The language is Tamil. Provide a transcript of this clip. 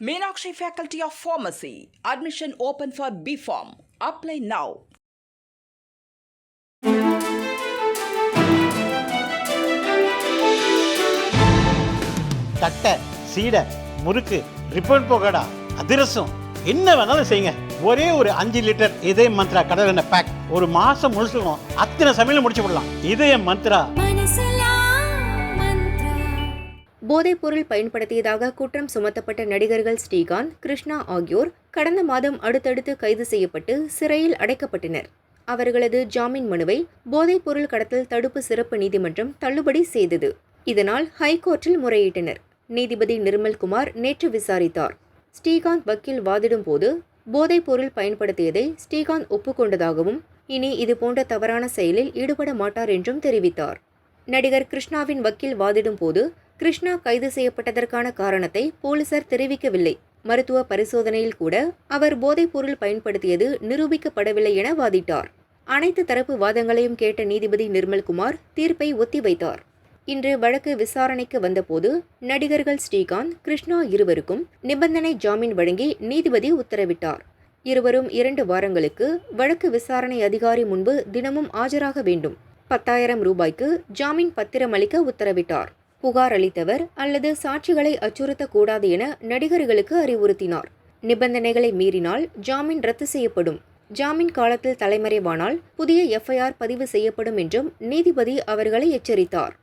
Meenakshi Faculty of Pharmacy. Admission open for B.Pharm. Apply now. தட்டை, சீடை, முறுக்கு, ரிப்பன் போகடா, அதிரசம் என்ன வேணாலும் செய்யுங்க. ஒரே ஒரு 5 லிட்டர் இதய மந்த்ரா கடல் எண்ணெய் பேக் ஒரு மாசம் முழுசுக்கும் அத்தனை சமையல முடிச்சு விடலாம். இதய மந்த்ரா. போதைப்பொருள் பயன்படுத்தியதாக குற்றம் சுமத்தப்பட்ட நடிகர்கள் ஸ்ரீகாந்த், கிருஷ்ணா ஆகியோர் கடந்த மாதம் அடுத்தடுத்து கைது செய்யப்பட்டு சிறையில் அடைக்கப்பட்டனர். அவர்களது ஜாமீன் மனுவை போதைப்பொருள் கடத்தல் தடுப்பு சிறப்பு நீதிமன்றம் தள்ளுபடி செய்தது. இதனால் ஹைகோர்ட்டில் முறையிட்டனர். நீதிபதி நிர்மல்குமார் நேற்று விசாரித்தார். ஸ்ரீகாந்த் வக்கீல் வாதிடும் போது போதைப்பொருள் பயன்படுத்தியதை ஸ்ரீகாந்த் ஒப்புக்கொண்டதாகவும் இனி இதுபோன்ற தவறான செயலில் ஈடுபட மாட்டார் என்றும் தெரிவித்தார். நடிகர் கிருஷ்ணாவின் வக்கீல் வாதிடும் போது கிருஷ்ணா கைது செய்யப்பட்டதற்கான காரணத்தை போலீசார் தெரிவிக்கவில்லை. மருத்துவ பரிசோதனையில் கூட அவர் போதைப்பொருள் பயன்படுத்தியது நிரூபிக்கப்படவில்லை என வாதிட்டார். அனைத்து தரப்பு வாதங்களையும் கேட்ட நீதிபதி நிர்மல்குமார் தீர்ப்பை ஒத்திவைத்தார். இன்று வழக்கு விசாரணைக்கு வந்தபோது நடிகர்கள் ஸ்ரீகாந்த், கிருஷ்ணா இருவருக்கும் நிபந்தனை ஜாமீன் வழங்கி நீதிபதி உத்தரவிட்டார். இருவரும் 2 வாரங்களுக்கு வழக்கு விசாரணை அதிகாரி முன்பு தினமும் ஆஜராக வேண்டும். 10,000 ரூபாய்க்கு ஜாமீன் பத்திரம் அளிக்க உத்தரவிட்டார். புகார் அளித்தவர் அல்லது சாட்சிகளை அச்சுறுத்தக்கூடாது என நடிகர்களுக்கு அறிவுறுத்தினார். நிபந்தனைகளை மீறினால் ஜாமீன் ரத்து செய்யப்படும். ஜாமீன் காலத்தில் தலைமறைவானால் புதிய FIR பதிவு செய்யப்படும் என்றும் நீதிபதி அவர்களை எச்சரித்தார்.